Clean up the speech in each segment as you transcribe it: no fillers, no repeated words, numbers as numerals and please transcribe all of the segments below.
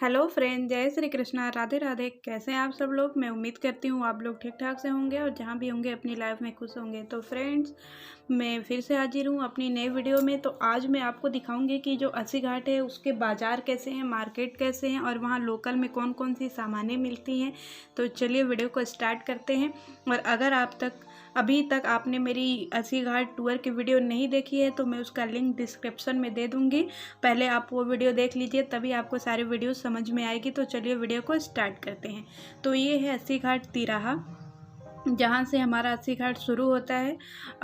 Hello friend, जय श्री कृष्णा, राधे राधे। कैसे हैं आप सब लोग। मैं उम्मीद करती हूँ आप लोग ठीक ठाक से होंगे और जहाँ भी होंगे अपनी लाइफ में खुश होंगे। तो फ्रेंड्स, मैं फिर से हाजिर हूँ अपनी नई वीडियो में। तो आज मैं आपको दिखाऊंगी कि जो अस्सी घाट है उसके बाज़ार कैसे हैं, मार्केट कैसे हैं और वहाँ लोकल में कौन कौन सी सामानें मिलती हैं। तो चलिए वीडियो को स्टार्ट करते हैं। और अगर अभी तक आपने मेरी अस्सी घाट टूर की वीडियो नहीं देखी है तो मैं उसका लिंक डिस्क्रिप्शन में दे दूँगी। पहले आप वो वीडियो देख लीजिए, तभी आपको सारी वीडियो समझ में आएगी। तो चलिए वीडियो को स्टार्ट करते हैं। तो ये है अस्सी घाट तिराहा, जहाँ से हमारा अस्सी घाट शुरू होता है।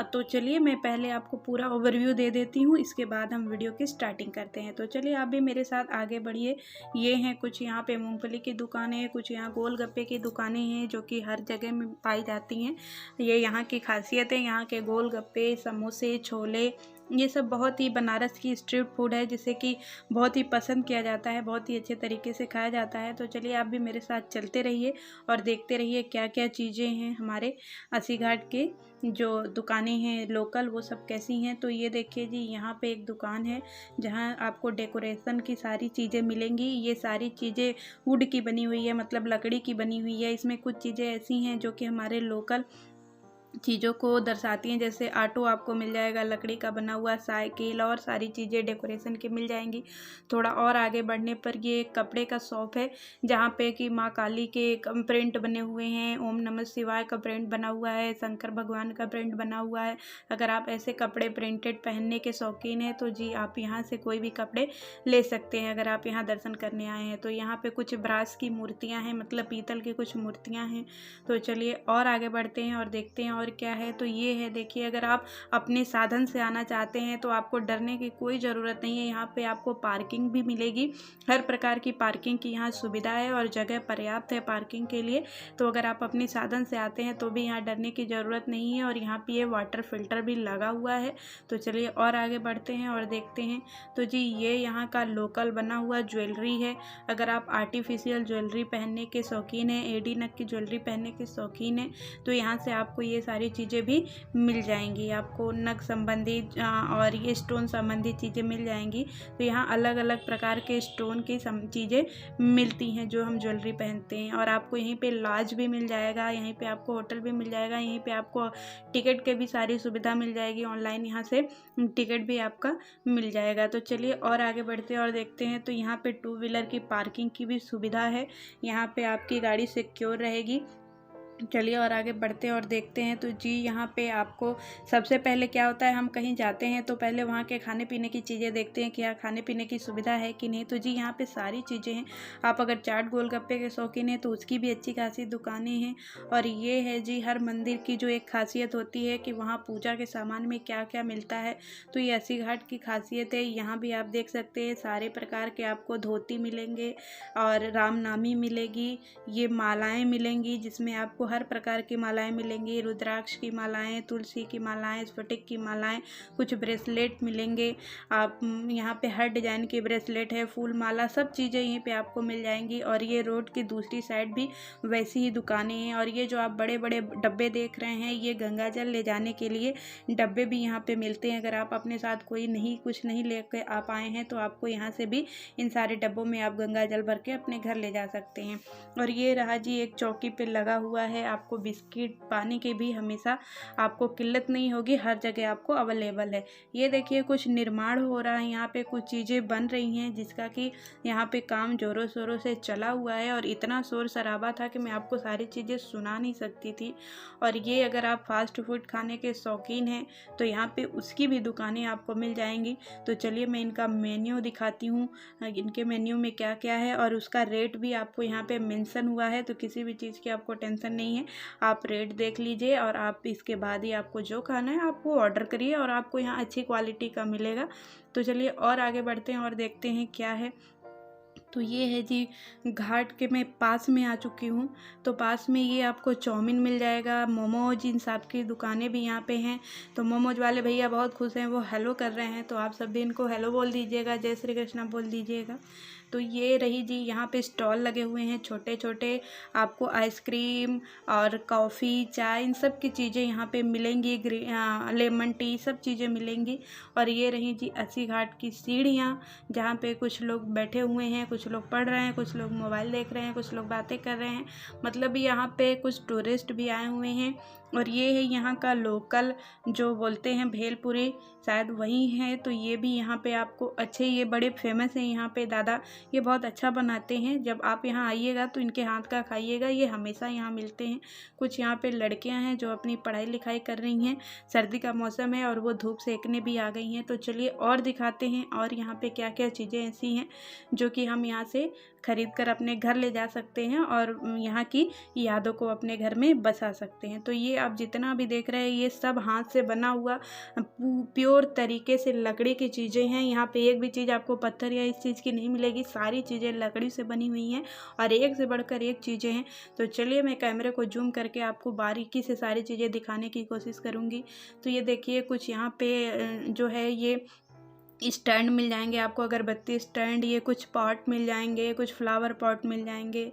तो चलिए मैं पहले आपको पूरा ओवरव्यू दे देती हूँ, इसके बाद हम वीडियो की स्टार्टिंग करते हैं। तो चलिए आप भी मेरे साथ आगे बढ़िए। ये हैं कुछ यहाँ पे मूंगफली की दुकानें हैं, कुछ यहाँ गोलगप्पे की दुकानें हैं जो कि हर जगह में पाई जाती हैं। ये यहाँ की खासियत है। यहाँ के गोलगप्पे, समोसे, छोले, ये सब बहुत ही बनारस की स्ट्रीट फूड है जिसे कि बहुत ही पसंद किया जाता है, बहुत ही अच्छे तरीके से खाया जाता है। तो चलिए आप भी मेरे साथ चलते रहिए और देखते रहिए क्या क्या चीज़ें हैं हमारे अस्सी घाट के जो दुकानें हैं लोकल, वो सब कैसी हैं। तो ये देखिए जी, यहाँ पे एक दुकान है जहाँ आपको डेकोरेशन की सारी चीज़ें मिलेंगी। ये सारी चीज़ें वुड की बनी हुई है, मतलब लकड़ी की बनी हुई है। इसमें कुछ चीज़ें ऐसी हैं जो कि हमारे लोकल चीज़ों को दर्शाती हैं। जैसे ऑटो आपको मिल जाएगा लकड़ी का बना हुआ, साइकिल और सारी चीज़ें डेकोरेशन की मिल जाएंगी। थोड़ा और आगे बढ़ने पर ये एक कपड़े का शॉप है जहाँ पे कि माँ काली के प्रिंट बने हुए हैं, ओम नमः शिवाय का प्रिंट बना हुआ है, शंकर भगवान का प्रिंट बना हुआ है। अगर आप ऐसे कपड़े प्रिंटेड पहनने के शौकीन हैं तो जी आप यहाँ से कोई भी कपड़े ले सकते हैं अगर आप यहाँ दर्शन करने आए हैं। तो यहाँ पे कुछ ब्रास की मूर्तियाँ हैं, मतलब पीतल की कुछ मूर्तियाँ हैं। तो चलिए और आगे बढ़ते हैं और देखते हैं और क्या है। तो ये है, देखिए, अगर आप अपने साधन से आना चाहते हैं तो आपको डरने की कोई ज़रूरत नहीं है। यहाँ पे आपको पार्किंग भी मिलेगी, हर प्रकार की पार्किंग की यहाँ सुविधा है और जगह पर्याप्त है पार्किंग के लिए। तो अगर आप अपने साधन से आते हैं तो भी यहाँ डरने की ज़रूरत नहीं है। और यहाँ पे ये वाटर फिल्टर भी लगा हुआ है। तो चलिए और आगे बढ़ते हैं और देखते हैं। तो जी ये यहाँ का लोकल बना हुआ ज्वेलरी है। अगर आप आर्टिफिशियल ज्वेलरी पहनने के शौकीन हैं, एडी नग की ज्वेलरी पहनने के शौकीन हैं, तो यहाँ से आपको ये सारी चीज़ें भी मिल जाएंगी। आपको नग संबंधी और ये स्टोन संबंधी चीज़ें मिल जाएंगी। तो यहाँ अलग अलग प्रकार के स्टोन की चीज़ें मिलती हैं जो हम ज्वेलरी पहनते हैं। और आपको यहीं पे लॉज भी मिल जाएगा, यहीं पे आपको होटल भी मिल जाएगा, यहीं पे आपको टिकट के भी सारी सुविधा मिल जाएगी। ऑनलाइन यहाँ से टिकट भी आपका मिल जाएगा। तो चलिए और आगे बढ़ते हैं और देखते हैं। तो यहाँ पे टू व्हीलर की पार्किंग की भी सुविधा है, यहाँ पे आपकी गाड़ी सिक्योर रहेगी। चलिए और आगे बढ़ते हैं और देखते हैं। तो जी यहाँ पे आपको सबसे पहले क्या होता है, हम कहीं जाते हैं तो पहले वहाँ के खाने पीने की चीज़ें देखते हैं कि यहाँ खाने पीने की सुविधा है कि नहीं। तो जी यहाँ पे सारी चीज़ें हैं। आप अगर चाट गोलगप्पे के शौकीन हैं तो उसकी भी अच्छी खासी दुकानें हैं। और ये है जी, हर मंदिर की जो एक खासियत होती है कि वहाँ पूजा के सामान में क्या क्या मिलता है। तो ये अस्सी घाट की खासियत है। यहाँ भी आप देख सकते हैं सारे प्रकार के आपको धोती मिलेंगे और रामनामी मिलेगी, ये मालाएँ मिलेंगी जिसमें आपको हर प्रकार की मालाएं मिलेंगी। रुद्राक्ष की मालाएं, तुलसी की मालाएं, स्फटिक की मालाएं, कुछ ब्रेसलेट मिलेंगे। आप यहाँ पे हर डिजाइन के ब्रेसलेट है, फूल माला, सब चीज़ें यहीं पे आपको मिल जाएंगी। और ये रोड की दूसरी साइड भी वैसी ही दुकानें हैं। और ये जो आप बड़े बड़े डब्बे देख रहे हैं, ये गंगा जल ले जाने के लिए डब्बे भी यहाँ पे मिलते हैं। अगर आप अपने साथ कोई कुछ नहीं लेके आप आए हैं तो आपको यहाँ से भी इन सारे डब्बों में आप गंगा जल भर के अपने घर ले जा सकते हैं। और ये रहा जी, एक चौकी पे लगा हुआ है। आपको बिस्किट पानी की भी हमेशा आपको किल्लत नहीं होगी, हर जगह आपको अवेलेबल है। ये देखिए कुछ निर्माण हो रहा है, यहाँ पे कुछ चीज़ें बन रही हैं जिसका कि यहाँ पे काम जोरों शोरों से चला हुआ है। और इतना शोर शराबा था कि मैं आपको सारी चीज़ें सुना नहीं सकती थी। और ये अगर आप फास्ट फूड खाने के शौकीन हैं तो यहाँ पे उसकी भी दुकानें आपको मिल जाएंगी। तो चलिए मैं इनका मेन्यू दिखाती हूँ, इनके मेन्यू में क्या क्या है और उसका रेट भी आपको यहाँ पे मेंशन हुआ है। तो किसी भी चीज़ की आपको टेंशन नहीं है, आप रेट देख लीजिए और आप इसके बाद ही आपको जो खाना है आप वो ऑर्डर करिए और आपको यहाँ अच्छी क्वालिटी का मिलेगा। तो चलिए और आगे बढ़ते हैं और देखते हैं क्या है। तो ये है जी, घाट के मैं पास में आ चुकी हूँ। तो पास में ये आपको चाउमीन मिल जाएगा, मोमोज, इन सब की दुकानें भी यहाँ पे हैं। तो मोमोज वाले भैया बहुत खुश हैं, वो हेलो कर रहे हैं। तो आप सब भी इनको हेलो बोल दीजिएगा, जय श्री कृष्णा बोल दीजिएगा। तो ये रही जी, यहाँ पे स्टॉल लगे हुए हैं छोटे छोटे। आपको आइसक्रीम और कॉफ़ी, चाय, इन सब की चीज़ें यहाँ पे मिलेंगी। लेमन टी, सब चीज़ें मिलेंगी। और ये रही जी अस्सी घाट की सीढ़ियाँ, जहाँ पे कुछ लोग बैठे हुए हैं, कुछ लोग पढ़ रहे हैं, कुछ लोग मोबाइल देख रहे हैं, कुछ लोग बातें कर रहे हैं। मतलब यहाँ पे कुछ टूरिस्ट भी आए हुए हैं। और ये है यहाँ का लोकल जो बोलते हैं भेलपुरी, शायद वही है। तो ये भी यहाँ पे आपको अच्छे, ये बड़े फेमस हैं यहाँ पे दादा, ये बहुत अच्छा बनाते हैं। जब आप यहाँ आइएगा तो इनके हाथ का खाइएगा, ये हमेशा यहाँ मिलते हैं। कुछ यहाँ पे लड़कियाँ हैं जो अपनी पढ़ाई लिखाई कर रही हैं। सर्दी का मौसम है और वो धूप सेकने भी आ गई हैं। तो चलिए और दिखाते हैं, और यहाँ पे क्या क्या चीज़ें ऐसी हैं जो कि हम यहाँ से खरीद कर अपने घर ले जा सकते हैं और यहाँ की यादों को अपने घर में बसा सकते हैं। तो ये आप जितना भी देख रहे हैं ये सब हाथ से बना हुआ प्योर तरीके से लकड़ी की चीज़ें हैं। यहाँ पे एक भी चीज़ आपको पत्थर या इस चीज़ की नहीं मिलेगी, सारी चीज़ें लकड़ी से बनी हुई हैं और एक से बढ़कर एक चीज़ें हैं। तो चलिए मैं कैमरे को जूम करके आपको बारीकी से सारी चीज़ें दिखाने की कोशिश करूँगी। तो ये देखिए कुछ यहाँ पे जो है ये स्टैंड मिल जाएंगे आपको, अगरबत्ती स्टैंड, ये कुछ पॉट मिल जाएंगे, कुछ फ्लावर पॉट मिल जाएंगे।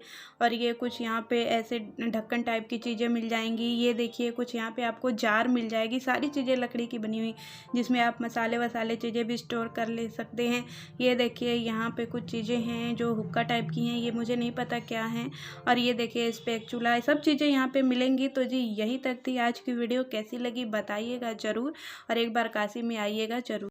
और ये कुछ यहाँ पे ऐसे ढक्कन टाइप की चीज़ें मिल जाएंगी। ये देखिए कुछ यहाँ पे आपको जार मिल जाएगी, सारी चीज़ें लकड़ी की बनी हुई, जिसमें आप मसाले वसाले चीज़ें भी स्टोर कर ले सकते हैं। ये देखिए यहाँ पे कुछ चीज़ें हैं जो हुक्का टाइप की हैं, ये मुझे नहीं पता क्या हैं। और ये देखिए स्पैचुला, सब चीज़ें यहाँ पे मिलेंगी। तो जी यही तक थी आज की वीडियो, कैसी लगी बताइएगा ज़रूर, और एक बार काशी में आइएगा ज़रूर।